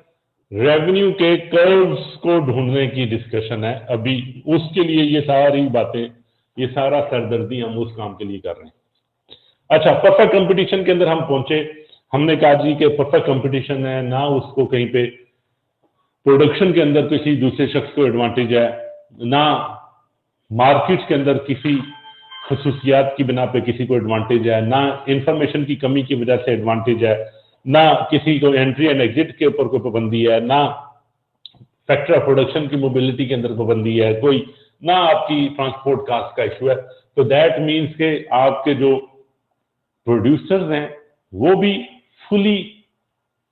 Speaker 1: रेवेन्यू के कर्व्स को ढूंढने की डिस्कशन है अभी। उसके लिए ये सारी बातें, ये सारा सरदर्दी हम उस काम के लिए कर रहे हैं। अच्छा, परफेक्ट कंपटीशन के अंदर हम पहुंचे। हमने कहा जी कि परफेक्ट कंपटीशन है ना, उसको कहीं पे प्रोडक्शन के अंदर किसी दूसरे शख्स को एडवांटेज है, ना मार्केट के अंदर किसी खसूसियात की बिना पे किसी को एडवांटेज है, ना इंफॉर्मेशन की कमी की वजह से एडवांटेज है, ना किसी को एंट्री एंड एग्जिट के ऊपर कोई पाबंदी है, ना फैक्टर ऑफ प्रोडक्शन की मोबिलिटी के अंदर पाबंदी है कोई, ना आपकी ट्रांसपोर्ट कास्ट का इशू है। तो दैट मीन्स के आपके जो प्रोड्यूसर्स हैं वो भी फुली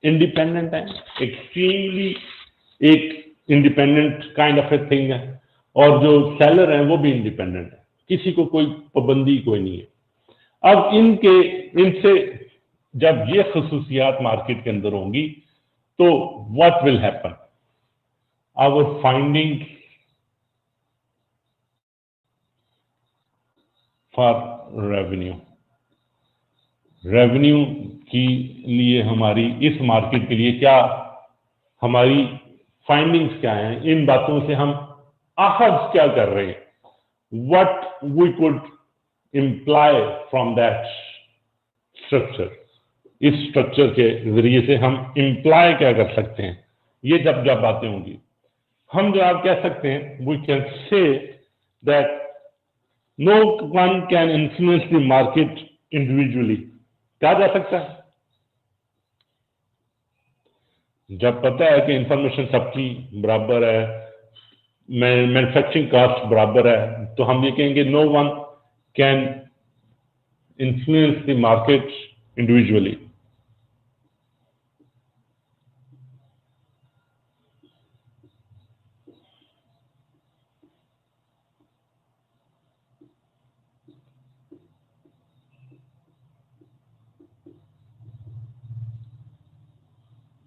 Speaker 1: इंडिपेंडेंट हैं, एक्सट्रीमली एक independent kind of a thing है, और जो सेलर हैं वो भी इंडिपेंडेंट है, किसी को कोई पाबंदी कोई नहीं है। अब इनसे जब ये खसूसियात मार्केट के अंदर होंगी तो what will happen, our finding for revenue के लिए हमारी इस मार्केट के लिए क्या हमारी फाइंडिंग्स क्या हैं, इन बातों से हम अखज़ क्या कर रहे हैं, what we could imply from that structure, इस स्ट्रक्चर के जरिए से हम इम्प्लाई क्या कर सकते हैं, ये जब बातें होंगी हम जो आप कह सकते हैं we can say that no one can influence the market individually, कहा जा सकता है। जब पता है कि इंफॉर्मेशन सबकी बराबर है, मैन्युफैक्चरिंग कॉस्ट बराबर है, तो हम ये कहेंगे no one can influence the market individually.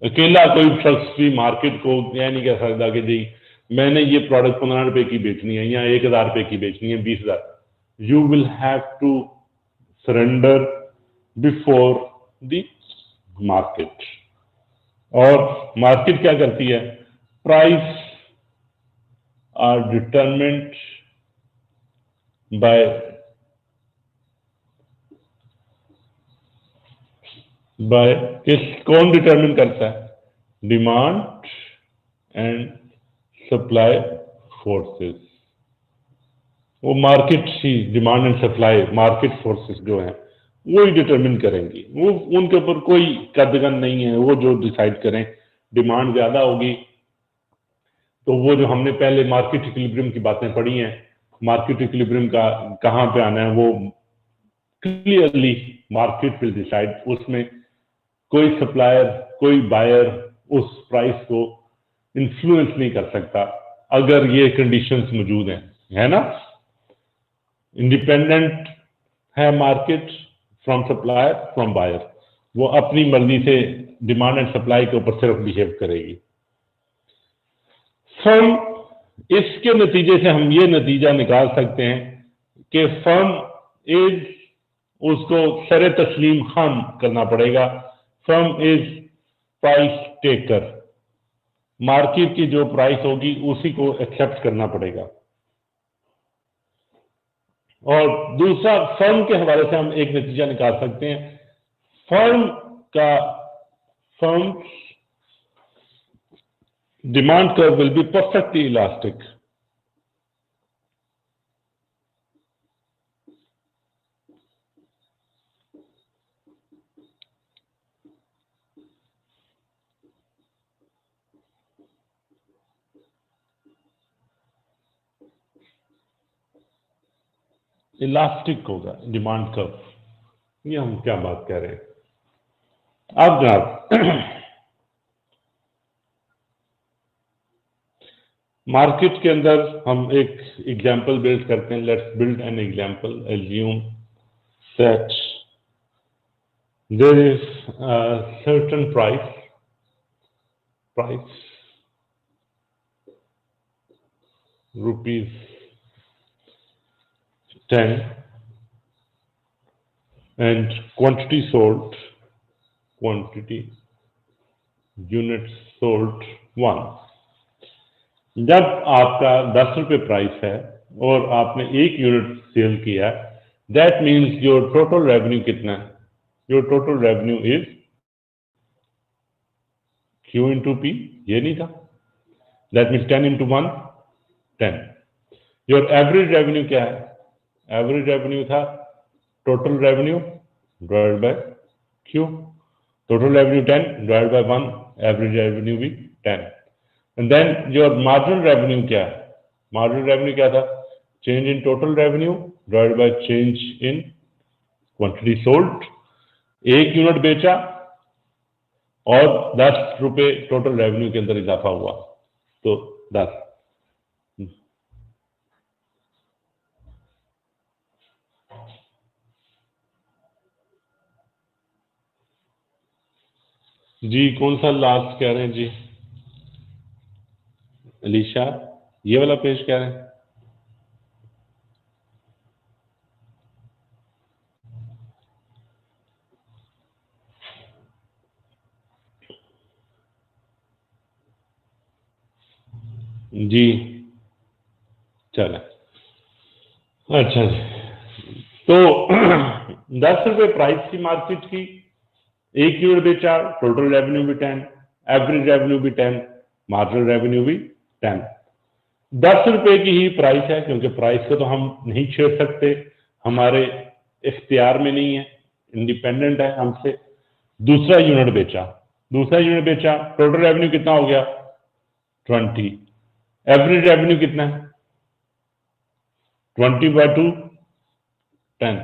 Speaker 1: अकेला कोई शख्स भी मार्केट को यह नहीं कह सकता कि जी मैंने ये प्रोडक्ट 15 रुपए की बेचनी है या 1000 रुपए की बेचनी है 20,000। You will have to surrender before the market. और मार्केट क्या करती है, प्राइस आर डिटरमिन्ड बाय कौन डिटरमिन करता है, डिमांड एंड सप्लाई फोर्सेस। वो मार्केट ही, demand and supply market forces जो हैं वो ही डिटरमिन करेंगी, वो उनके ऊपर कोई कदगन नहीं है, वो जो डिसाइड करें। डिमांड ज्यादा होगी तो वो जो हमने पहले मार्केट इक्विलिब्रियम की बातें पढ़ी हैं, मार्केट इक्विलिब्रियम का कहां पे आना है वो क्लियरली मार्केट विल डिसाइड। उसमें कोई सप्लायर कोई बायर उस प्राइस को इन्फ्लुएंस नहीं कर सकता अगर ये कंडीशंस मौजूद हैं, है ना। इंडिपेंडेंट है market from supplier from buyer, वो अपनी मर्जी से डिमांड एंड सप्लाई के ऊपर सिर्फ बिहेव करेगी। फर्म, इसके नतीजे से हम ये नतीजा निकाल सकते हैं कि फर्म इज, उसको सरे तस्लीम खान करना पड़ेगा, firm is price taker, market की जो प्राइस होगी उसी को एक्सेप्ट करना पड़ेगा। और दूसरा, फर्म के हवाले से हम एक नतीजा निकाल सकते हैं, firm demand curve will be perfectly elastic. Elastic होगा डिमांड कर्व, ये हम क्या बात कह रहे हैं। अब जनाब मार्केट के अंदर हम एक एग्जांपल बिल्ड करते हैं, let's build an example, assume that there is a certain price rupees 10 and quantity units sold 1। जब आपका 10 रुपए प्राइस है और आपने 1 यूनिट सेल किया, that means your total revenue कितना है, your total revenue is Q into P, ये नहीं था, that means 10 into 1 10। Your average revenue क्या है, एवरेज रेवेन्यू था total revenue divided by Q। total revenue 10 divided by 1, average revenue भी 10. And then your marginal revenue क्या है? Marginal revenue क्या था? Change in total revenue divided by change in quantity sold. 1 unit बेचा और 10 रुपए total revenue के अंदर इजाफा हुआ, तो 10. जी कौन सा लास्ट कह रहे हैं जी? अलीशा, ये वाला पेज कह रहे हैं? जी चले, अच्छा जी. तो 10 रुपए प्राइस की मार्केट की, 1 यूनिट बेचा, टोटल रेवेन्यू भी 10, एवरेज रेवेन्यू भी 10, मार्जिनल रेवेन्यू भी 10. 10 रुपए की ही प्राइस है, क्योंकि प्राइस को तो हम नहीं छेड़ सकते, हमारे इख्तियार में नहीं है, इंडिपेंडेंट है हमसे. दूसरा यूनिट बेचा, टोटल रेवेन्यू कितना हो गया? 20. एवरेज रेवेन्यू कितना है? 20 by 2, 10.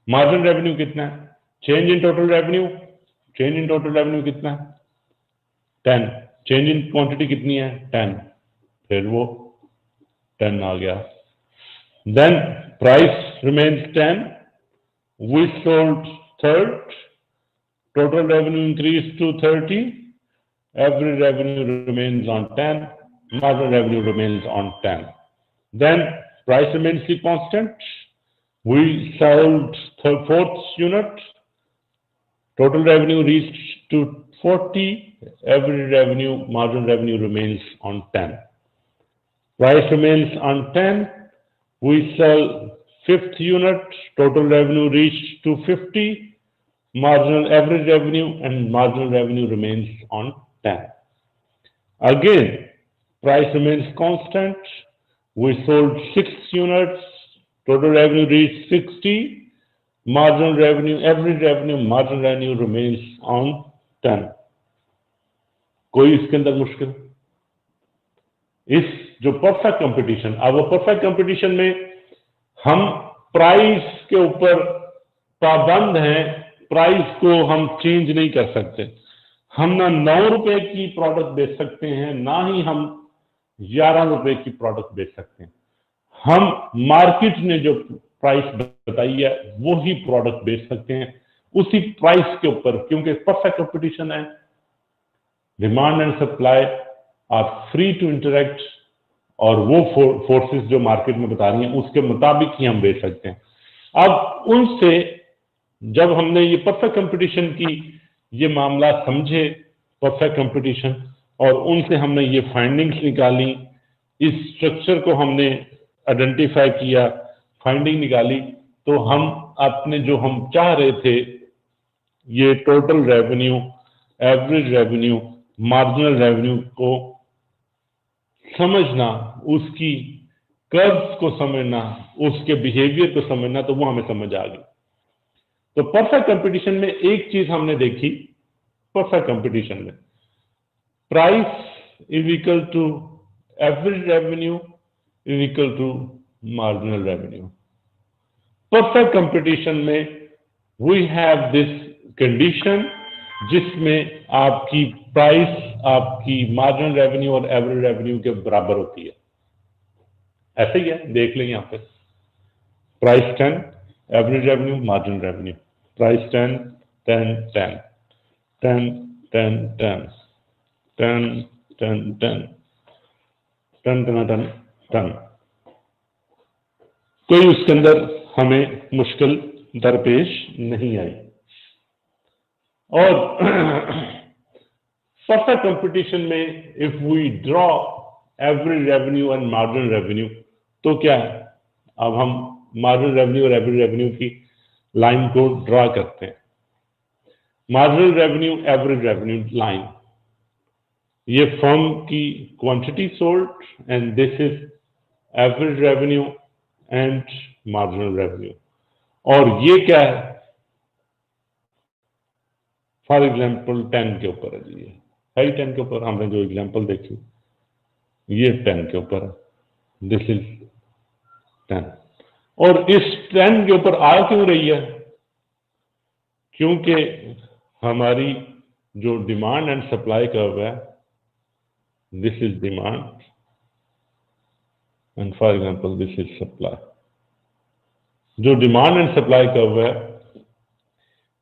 Speaker 1: मार्जिनल रेवेन्यू कितना है? चेंज इन टोटल रेवेन्यू कितना है? 10. चेंज इन क्वांटिटी कितनी है? 10. फिर वो 10 आ गया. Then price remains 10, we sold third, total revenue increased to 30, average revenue remains on 10, marginal revenue remains on 10. Then price remains constant. We sold the fourth unit, total revenue reached to 40, average revenue, marginal revenue remains on 10. Price remains on 10. We sell fifth unit, total revenue reached to 50. Marginal average revenue and marginal revenue remains on 10. Again, price remains constant. We sold 6 units. Total revenue reached 60. Marginal revenue, average revenue, marginal revenue remains on 10. कोई इसके अंदर मुश्किल? इस जो perfect competition, अब perfect competition में हम price के ऊपर पाबंद हैं, प्राइस को हम चेंज नहीं कर सकते. हम ना 9 रुपए की प्रोडक्ट बेच सकते हैं, ना ही हम 11 रुपए की प्रोडक्ट बेच सकते हैं. हम मार्केट ने जो प्राइस बताई है वो ही प्रोडक्ट बेच सकते हैं उसी प्राइस के ऊपर, क्योंकि परफेक्ट कंपटीशन है. Demand and supply are free to interact, और वो फोर्सेस जो मार्केट में बता रही हैं उसके मुताबिक ही हम बेच सकते हैं. अब उनसे जब हमने ये परफेक्ट कंपटीशन की ये मामला समझे, परफेक्ट कंपटीशन, और उनसे हमने ये फाइंडिंग्स निकाली, इस स्ट्रक्चर को हमने आइडेंटिफाई किया, फाइंडिंग निकाली, तो हम अपने जो हम चाह रहे थे, ये total revenue, average revenue, marginal revenue को समझना, उसकी कर्व्स को समझना, उसके बिहेवियर को समझना, तो वो हमें समझ आ गई. तो परफेक्ट कंपटीशन में एक चीज हमने देखी, परफेक्ट कंपटीशन में price is equal to average revenue is equal to marginal revenue. Perfect competition में वी हैव दिस कंडीशन जिसमें आपकी प्राइस आपकी मार्जिनल रेवेन्यू और एवरेज रेवेन्यू के बराबर होती है. ऐसे ही है, देख लें यहां पे price 10, average revenue, marginal revenue. Price 10, 10, 10, 10, 10, 10, 10, 10, 10, 10, 10, 10, 10. कोई उसके अंदर हमें मुश्किल दरपेश नहीं आई. और परफेक्ट कंपटीशन में if we draw average revenue and marginal revenue, तो क्या है, अब हम मार्जिनल रेवेन्यू और एवरेज रेवेन्यू की लाइन को ड्रॉ करते हैं. Marginal revenue, average revenue line, ये फर्म की quantity sold and this is average revenue and marginal revenue. और ये क्या है, फॉर एग्जाम्पल 10 के ऊपर है जी, ये है 10 के ऊपर, हमने जो एग्जाम्पल देखी ये 10 के ऊपर है, दिस इज 10। और इस 10 के ऊपर आ क्यों रही है? क्योंकि हमारी जो डिमांड एंड सप्लाई कर्व है, this is demand and for example this is supply. जो डिमांड एंड सप्लाई कर्व है,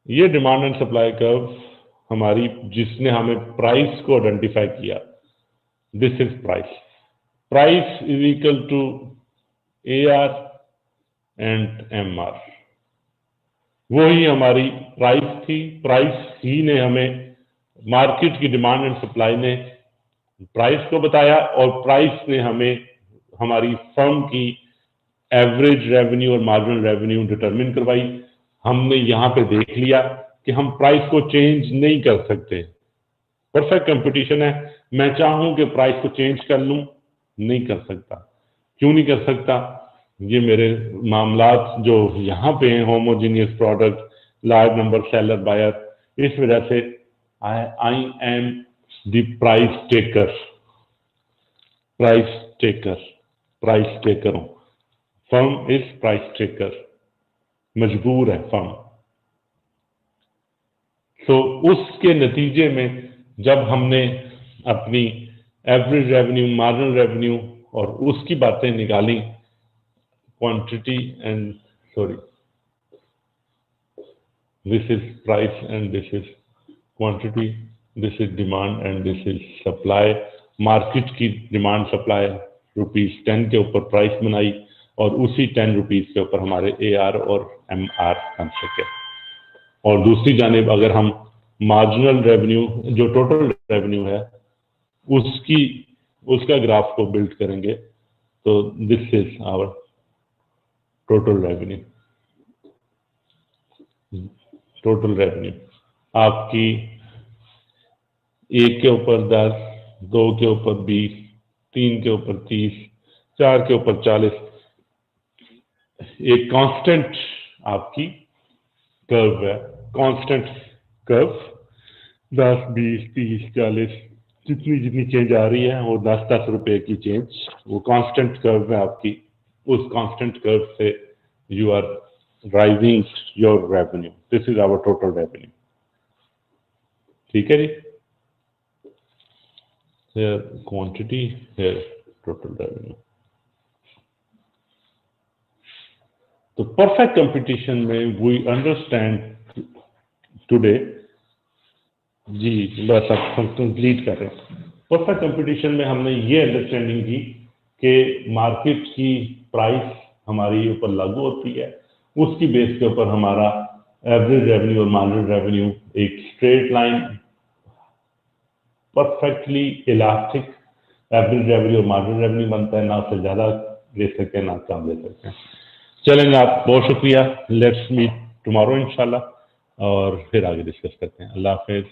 Speaker 1: ये डिमांड एंड सप्लाई कर्व हमारी, जिसने हमें प्राइस को आइडेंटिफाई किया, this is price. Price is equal to AR and MR। वही हमारी प्राइस थी, प्राइस ही ने हमें, मार्केट की डिमांड एंड सप्लाई ने प्राइस को बताया और प्राइस ने हमें हमारी फर्म की एवरेज रेवेन्यू और मार्जिनल रेवेन्यू डिटरमिन करवाई। हमने यहां पे देख लिया कि हम प्राइस को चेंज नहीं कर सकते, परफेक्ट कंपटीशन है, मैं चाहूं कि प्राइस को चेंज कर लूं, नहीं कर सकता। क्यों नहीं कर सकता? ये मेरे मामलात जो यहाँ पे हैं, homogeneous product, large number seller buyer, इस वजह से I am the price taker, price taker, price taker हूं। फर्म इज प्राइस टेकर, मजबूर है फर्म। तो उसके नतीजे में जब हमने अपनी एवरेज रेवेन्यू, मार्जिनल रेवेन्यू और उसकी बातें निकाली, quantity and sorry, this is price and this is quantity, this is demand and this is supply. Market की डिमांड सप्लाई ₹10 के ऊपर प्राइस बनाई और उसी 10 रुपीज के ऊपर हमारे AR और MR बन सके। और दूसरी जानिब अगर हम मार्जिनल रेवेन्यू, जो टोटल रेवेन्यू है, उसका ग्राफ को बिल्ड करेंगे, तो this is our total revenue. Total revenue आपकी 1 के ऊपर 10, 2 के ऊपर 20, 3 के ऊपर 30, 4 के ऊपर 40, एक कांस्टेंट आपकी कर्व है, कांस्टेंट कर्व 10, 20, 30, 40, जितनी जितनी चेंज आ रही है वो 10-10 रुपए की चेंज, वो कांस्टेंट कर्व है आपकी। उस कांस्टेंट कर्व से you are rising your revenue, this is our total revenue. ठीक है जी, here quantity, here total revenue। तो परफेक्ट कंपटीशन में वी अंडरस्टैंड टुडे जी, बस अब हम कंप्लीट कर रहे हैं। परफेक्ट कंपटीशन में हमने ये अंडरस्टैंडिंग की कि मार्केट की प्राइस हमारी ऊपर लागू होती है, उसकी बेस के ऊपर हमारा एवरेज रेवेन्यू और मार्जिनल रेवेन्यू एक straight line, perfectly elastic average revenue और मार्जिनल रेवेन्यू बनता है, ना उससे ज़्यादा ले सकते हैं ना कम ले सकते हैं। चलेंगे, आप बहुत शुक्रिया, लेट्स मीट टुमारो इंशाल्लाह और फिर आगे डिस्कस करते हैं। अल्लाह हाफिज़।